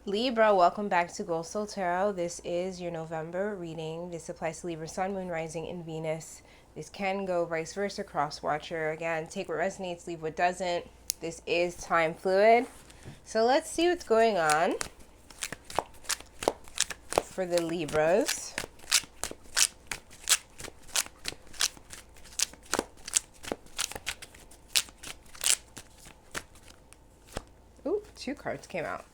Libra, welcome back to Gold Soul Tarot. This is your November reading. This applies to Libra, Sun, Moon, Rising, and Venus. This can go vice versa, cross watcher. Again, take what resonates, leave what doesn't. This is time fluid. So let's see what's going on for the Libras. Ooh, two cards came out.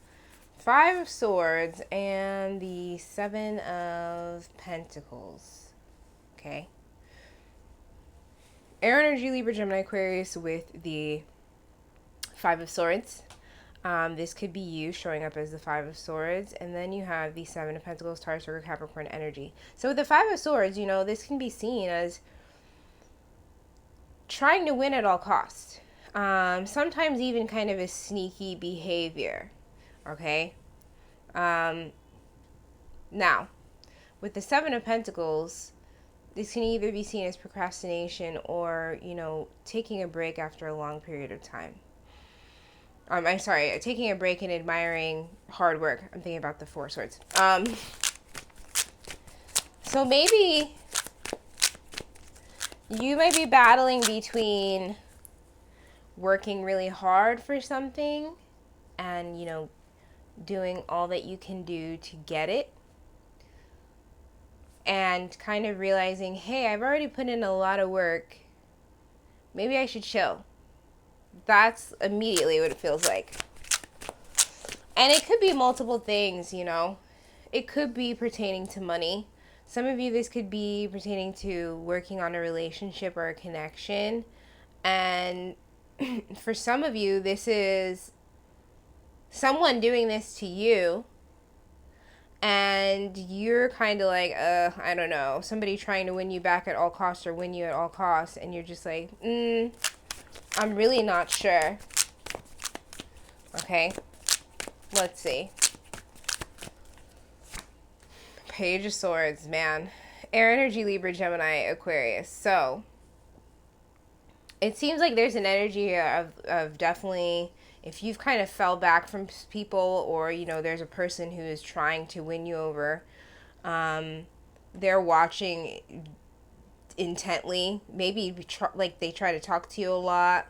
Five of Swords and the Seven of Pentacles. Okay. Air energy, Libra, Gemini, Aquarius with the Five of Swords. This could be you showing up as the Five of Swords. And then you have the Seven of Pentacles, Taurus, Virgo, Capricorn energy. So with the Five of Swords, you know, this can be seen as trying to win at all costs. Sometimes even kind of a sneaky behavior. Okay? Now, with the Seven of Pentacles, this can either be seen as procrastination or, you know, taking a break after a long period of time. I'm sorry, taking a break and admiring hard work. I'm thinking about the Four of Swords. So maybe you might be battling between working really hard for something and, you know, doing all that you can do to get it, and kind of realizing, hey, I've already put in a lot of work. Maybe I should chill. That's immediately what it feels like. And it could be multiple things, you know. It could be pertaining to money. Some of you, this could be pertaining to working on a relationship or a connection. And for some of you, this is someone doing this to you. And you're kind of like, I don't know, somebody trying to win you back at all costs or win you at all costs. And you're just like, I'm really not sure. Okay, let's see. Page of Swords, man. Air energy, Libra, Gemini, Aquarius. So, it seems like there's an energy of definitely, if you've kind of fell back from people, or, you know, there's a person who is trying to win you over, they're watching intently. Maybe like they try to talk to you a lot.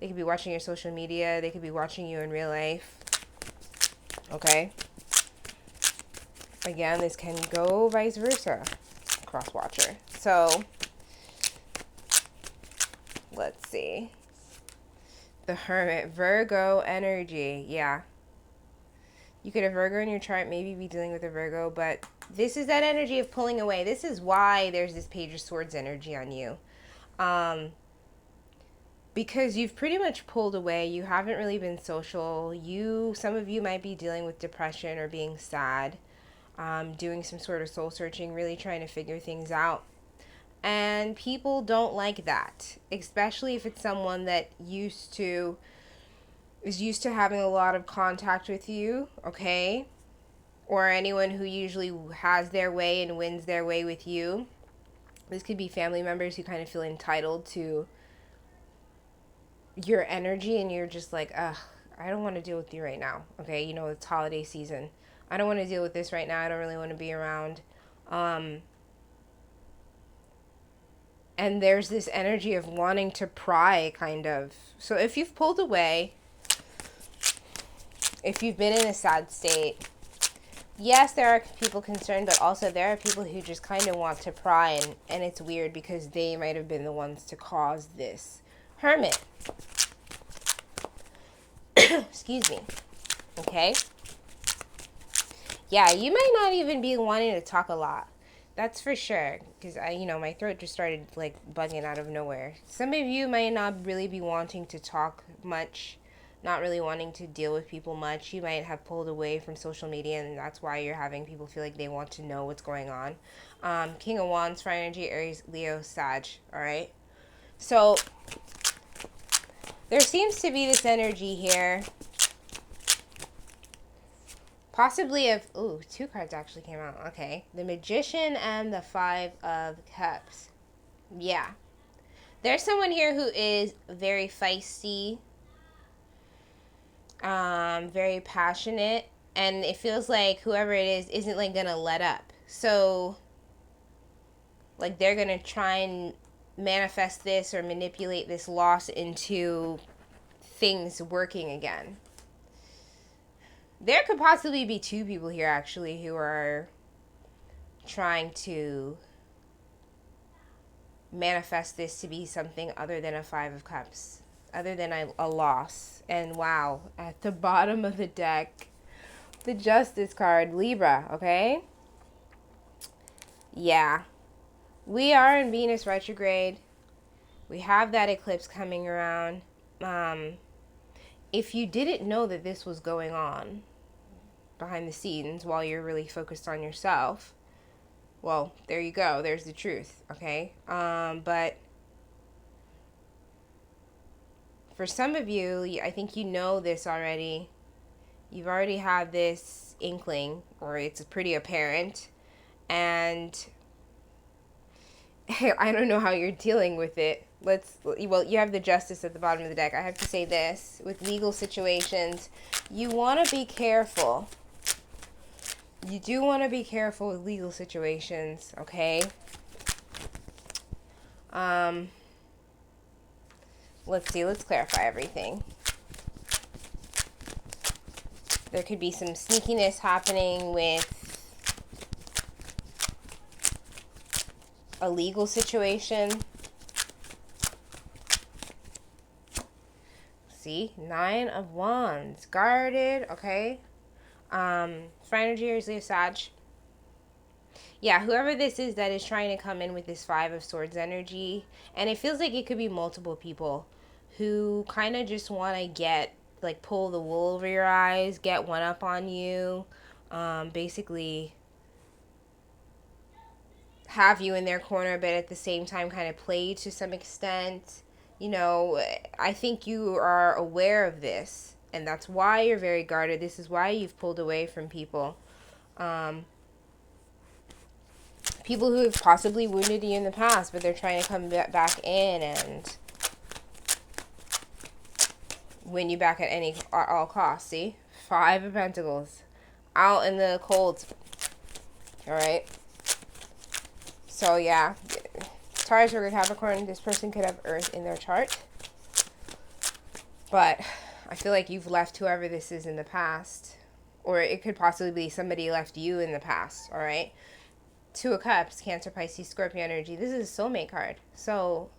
They could be watching your social media. They could be watching you in real life. Okay. Again, this can go vice versa. Cross watcher. So, let's see. The Hermit, Virgo energy. Yeah. You could have Virgo in your chart, maybe be dealing with a Virgo, but this is that energy of pulling away. This is why there's this Page of Swords energy on you. Because you've pretty much pulled away. You haven't really been social. Some of you might be dealing with depression or being sad, doing some sort of soul searching, really trying to figure things out. And people don't like that, especially if it's someone that is used to having a lot of contact with you, okay? Or anyone who usually has their way and wins their way with you. This could be family members who kind of feel entitled to your energy, and you're just like, ugh, I don't want to deal with you right now, okay? You know, it's holiday season. I don't want to deal with this right now. I don't really want to be around. And there's this energy of wanting to pry, kind of. So if you've pulled away, if you've been in a sad state, yes, there are people concerned, but also there are people who just kind of want to pry, and it's weird because they might have been the ones to cause this. Hermit. Excuse me. Okay? Yeah, you might not even be wanting to talk a lot. That's for sure, because my throat just started like bugging out of nowhere. Some of you might not really be wanting to talk much, not really wanting to deal with people much. You might have pulled away from social media, and that's why you're having people feel like they want to know what's going on. King of Wands, Fire energy, Aries, Leo, Sag. All right. So there seems to be this energy here. Possibly two cards actually came out. Okay. The Magician and the Five of Cups. Yeah. There's someone here who is very feisty. very passionate, and it feels like whoever it is isn't like gonna let up. So like they're gonna try and manifest this or manipulate this loss into things working again. There could possibly be two people here actually who are trying to manifest this to be something other than a Five of Cups, other than a loss. And wow, at the bottom of the deck, the Justice card, Libra, okay? Yeah. We are in Venus retrograde. We have that eclipse coming around. If you didn't know that this was going on behind the scenes while you're really focused on yourself, well, there you go. There's the truth, okay? But for some of you, I think you know this already. You've already had this inkling, or it's pretty apparent. And I don't know how you're dealing with it. Well, you have the Justice at the bottom of the deck. I have to say this, with legal situations, you want to be careful. You do want to be careful with legal situations, okay? Let's see, let's clarify everything. There could be some sneakiness happening with a legal situation. See, 9 of Wands, guarded, okay? For energy, here's Leo Sag. Yeah, whoever this is that is trying to come in with this 5 of Swords energy, and it feels like it could be multiple people who kind of just want to get, like, pull the wool over your eyes, get one up on you, basically have you in their corner, but at the same time kind of play you to some extent. You know, I think you are aware of this, and that's why you're very guarded. This is why you've pulled away from people. People who have possibly wounded you in the past, but they're trying to come back in and win you back at all costs. See? 5 of Pentacles. Out in the cold. Alright? So, yeah. Taurus or Capricorn, this person could have Earth in their chart. But I feel like you've left whoever this is in the past. Or it could possibly be somebody left you in the past. Alright? 2 of Cups, Cancer, Pisces, Scorpio energy. This is a soulmate card. So,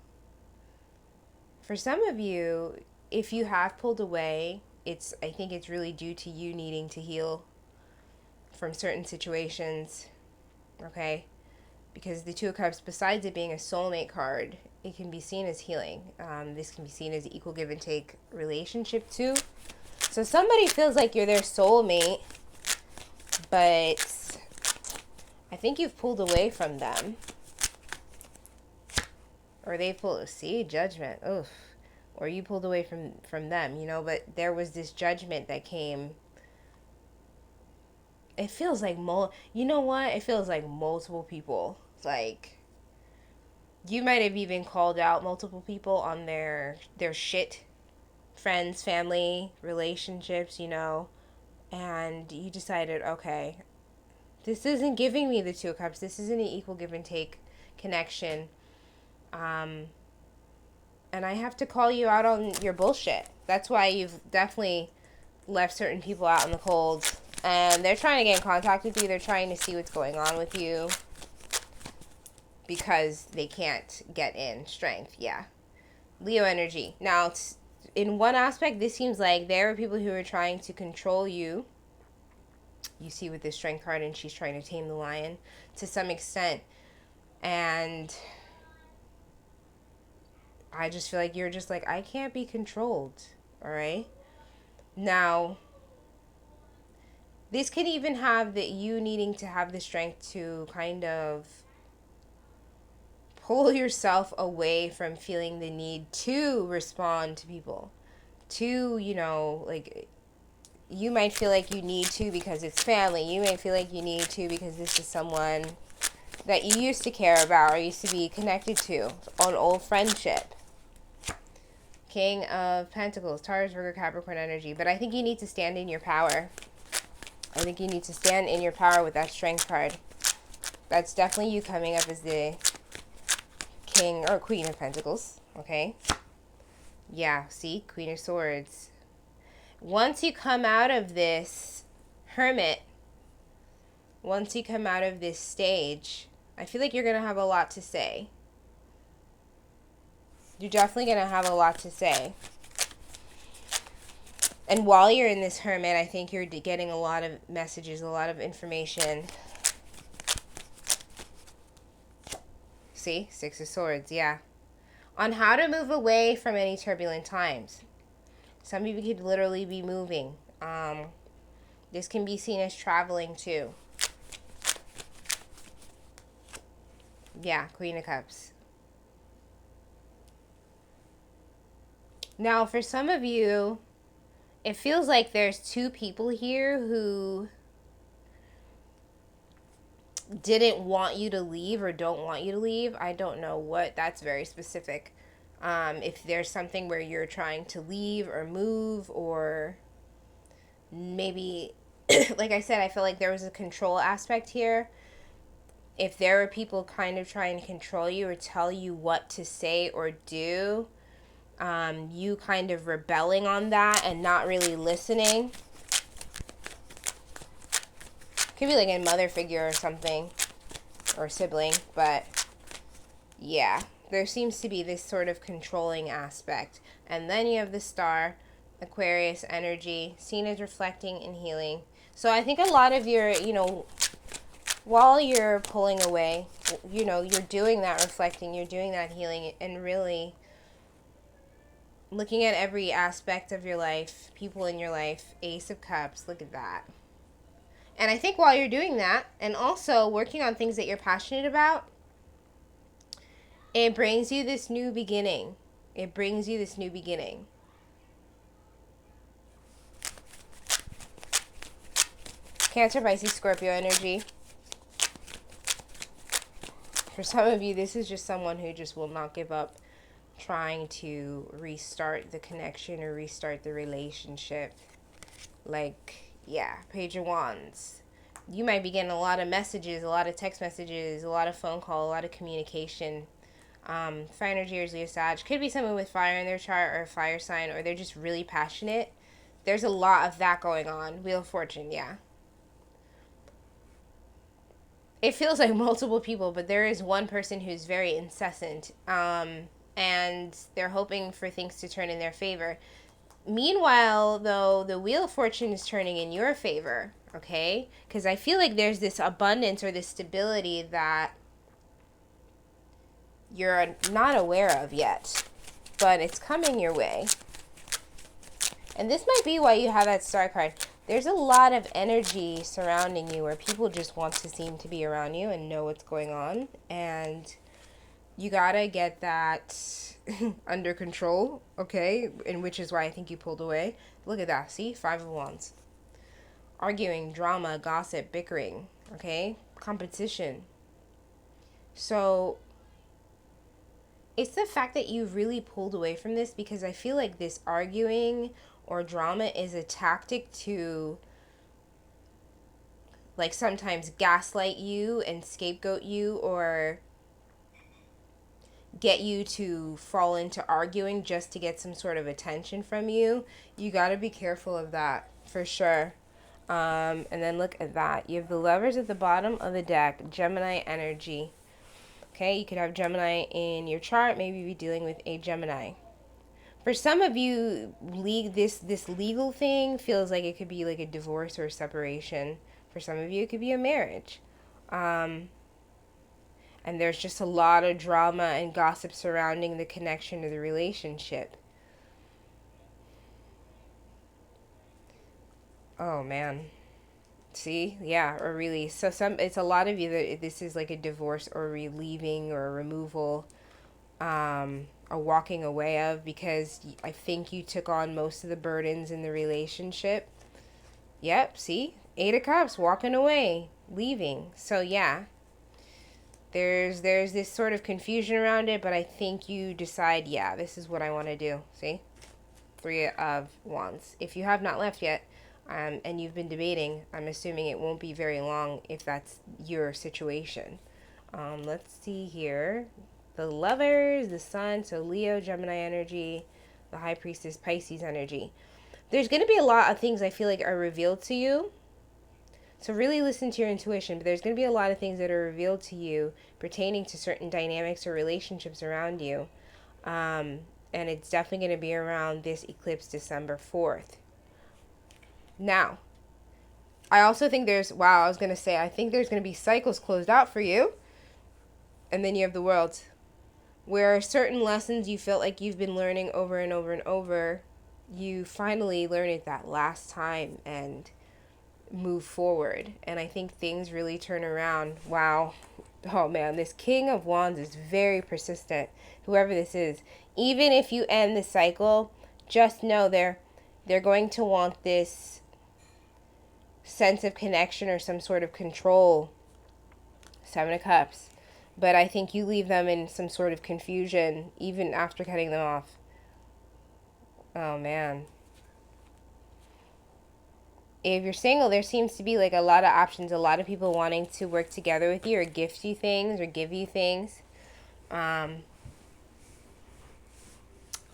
for some of you, if you have pulled away, I think it's really due to you needing to heal from certain situations. Okay? Because the 2 of Cups, besides it being a soulmate card, it can be seen as healing. This can be seen as an equal give and take relationship too. So somebody feels like you're their soulmate, but I think you've pulled away from them. Or they pulled, see, judgment. Oof. Or you pulled away from them, you know, but there was this judgment that came. It feels like, you know what? It feels like multiple people. Like, you might have even called out multiple people on their shit. Friends, family, relationships, you know. And you decided, okay, this isn't giving me the 2 of Cups. This isn't an equal give and take connection. And I have to call you out on your bullshit. That's why you've definitely left certain people out in the cold. And they're trying to get in contact with you. They're trying to see what's going on with you. Because they can't get in. Strength, yeah. Leo energy. Now, in one aspect, this seems like there are people who are trying to control you. You see with this Strength card, and she's trying to tame the lion to some extent. And I just feel like you're just like, I can't be controlled. Alright? Now, this could even have that you needing to have the strength to kind of pull yourself away from feeling the need to respond to people. To, you know, like, you might feel like you need to because it's family. You might feel like you need to because this is someone that you used to care about or used to be connected to, an old friendship. King of Pentacles, Taurus, Virgo, Capricorn energy. But I think you need to stand in your power. I think you need to stand in your power with that Strength card. That's definitely you coming up as the King or Queen of Pentacles. Okay. Yeah, see? Queen of Swords. Once you come out of this Hermit, once you come out of this stage, I feel like you're going to have a lot to say. You're definitely going to have a lot to say. And while you're in this Hermit, I think you're getting a lot of messages, a lot of information. See? Six of Swords, yeah. On how to move away from any turbulent times. Some people could literally be moving. This can be seen as traveling too. Yeah, Queen of Cups. Now, for some of you, it feels like there's two people here who didn't want you to leave or don't want you to leave. I don't know what. That's very specific. If there's something where you're trying to leave or move, or maybe, like I said, I feel like there was a control aspect here. If there are people kind of trying to control you or tell you what to say or do, you kind of rebelling on that and not really listening. Could be like a mother figure or something, or sibling, but yeah, there seems to be this sort of controlling aspect. And then you have the Star, Aquarius energy, seen as reflecting and healing. So I think a lot of your, while you're pulling away, you're doing that reflecting, you're doing that healing, and really looking at every aspect of your life, people in your life. Ace of Cups, look at that. And I think while you're doing that, and also working on things that you're passionate about, it brings you this new beginning. It brings you this new beginning. Cancer, Pisces, Scorpio energy. For some of you, this is just someone who just will not give up trying to restart the connection or restart the relationship. Like, yeah, Page of Wands. You might be getting a lot of messages, a lot of text messages, a lot of phone call, a lot of communication. Fire energy or Leo Sag. Could be someone with fire in their chart or a fire sign, or they're just really passionate. There's a lot of that going on. Wheel of Fortune, yeah. It feels like multiple people, but there is one person who's very incessant. And they're hoping for things to turn in their favor. Meanwhile, though, the Wheel of Fortune is turning in your favor, okay? Because I feel like there's this abundance or this stability that you're not aware of yet, but it's coming your way. And this might be why you have that Star card. There's a lot of energy surrounding you where people just want to seem to be around you and know what's going on. And you gotta get that under control, okay? And which is why I think you pulled away. Look at that. See? 5 of Wands. Arguing, drama, gossip, bickering, okay? Competition. So it's the fact that you really pulled away from this, because I feel like this arguing or drama is a tactic to, like, sometimes gaslight you and scapegoat you, or get you to fall into arguing just to get some sort of attention from you. You got to be careful of that, for sure. And then look at that. You have the Lovers at the bottom of the deck. Gemini energy. Okay, you could have Gemini in your chart. Maybe be dealing with a Gemini. For some of you, this legal thing feels like it could be like a divorce or a separation. For some of you, it could be a marriage. And there's just a lot of drama and gossip surrounding the connection of the relationship. Oh, man. See? Yeah, or release. So it's a lot of you that this is like a divorce or leaving or removal, or walking away of, because I think you took on most of the burdens in the relationship. Yep, see? 8 of Cups, walking away, leaving. So, yeah. There's this sort of confusion around it, but I think you decide, yeah, this is what I want to do. See? Three of Wands. If you have not left yet, and you've been debating, I'm assuming it won't be very long if that's your situation. Let's see here. The Lovers, the Sun, so Leo, Gemini energy, the High Priestess, Pisces energy. There's going to be a lot of things I feel like are revealed to you. So really listen to your intuition, but there's going to be a lot of things that are revealed to you pertaining to certain dynamics or relationships around you. And it's definitely going to be around this eclipse December 4th. Now, I also think I think there's going to be cycles closed out for you. And then you have the World, where certain lessons you felt like you've been learning over and over and over, you finally learn it that last time and move forward. And I think things really turn around. Wow. Oh man, this King of Wands is very persistent. Whoever this is, even if you end the cycle, just know they're going to want this sense of connection or some sort of control. Seven of Cups. But I think you leave them in some sort of confusion even after cutting them off. Oh man. If you're single, there seems to be like a lot of options, a lot of people wanting to work together with you or gift you things or give you things.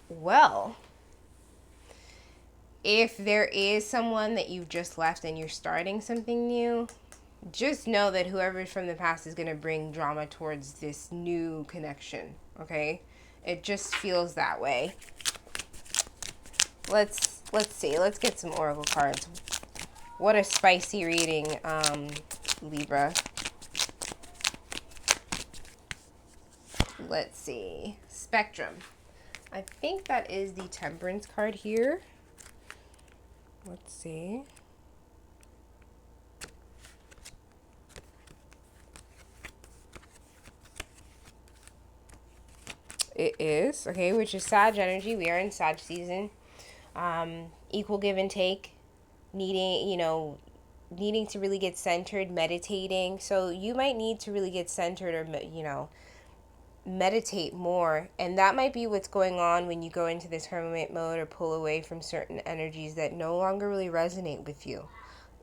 Well, if there is someone that you've just left and you're starting something new, just know that whoever from the past is going to bring drama towards this new connection, okay? It just feels that way. Let's see. Let's get some oracle cards. What a spicy reading, Libra. Let's see. Spectrum. I think that is the Temperance card here. Let's see. It is. Okay, which is Sag energy. We are in Sag season. Equal give and take. Needing to really get centered, meditating. So you might need to really get centered or, meditate more. And that might be what's going on when you go into this hermit mode or pull away from certain energies that no longer really resonate with you.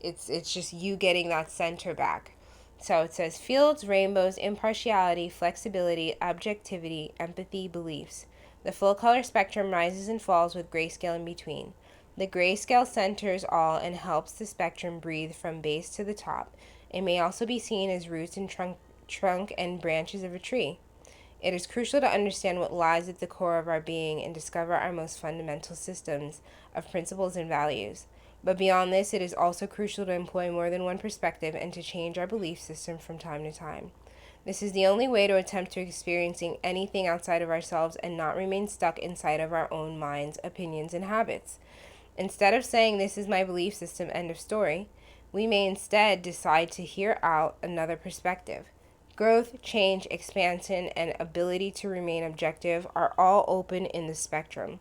It's just you getting that center back. So it says fields, rainbows, impartiality, flexibility, objectivity, empathy, beliefs. The full color spectrum rises and falls with grayscale in between. The grayscale centers all and helps the spectrum breathe from base to the top. It may also be seen as roots and trunk and branches of a tree. It is crucial to understand what lies at the core of our being and discover our most fundamental systems of principles and values. But beyond this, it is also crucial to employ more than one perspective and to change our belief system from time to time. This is the only way to attempt to experiencing anything outside of ourselves and not remain stuck inside of our own minds, opinions, and habits. Instead of saying, "This is my belief system, end of story," we may instead decide to hear out another perspective. Growth, change, expansion, and ability to remain objective are all open in the spectrum.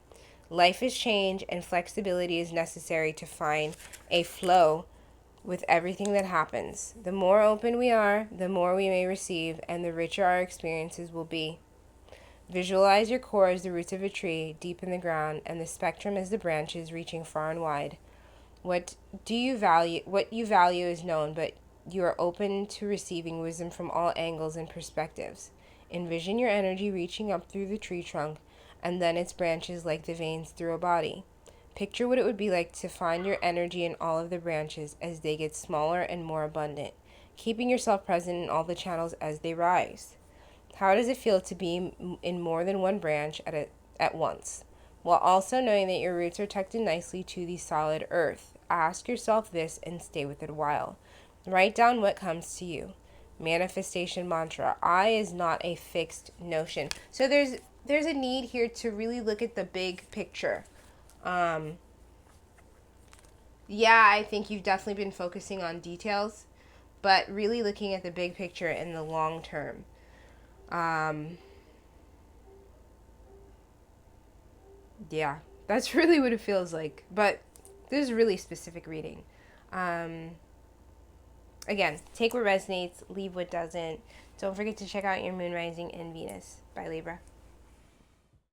Life is change, and flexibility is necessary to find a flow with everything that happens. The more open we are, the more we may receive, and the richer our experiences will be. Visualize your core as the roots of a tree deep in the ground, and the spectrum as the branches reaching far and wide. What you value is known, but you are open to receiving wisdom from all angles and perspectives. Envision your energy reaching up through the tree trunk, and then its branches like the veins through a body. Picture what it would be like to find your energy in all of the branches as they get smaller and more abundant, keeping yourself present in all the channels as they rise. How does it feel to be in more than one branch at once, while also knowing that your roots are tucked in nicely to the solid earth? Ask yourself this and stay with it a while. Write down what comes to you. Manifestation mantra. I is not a fixed notion. So there's a need here to really look at the big picture. Yeah, I think you've definitely been focusing on details, but really looking at the big picture in the long term. Yeah, that's really what it feels like. But this is really specific reading. Again, take what resonates, leave what doesn't. Don't forget to check out your moon rising in Venus. Bye, Libra.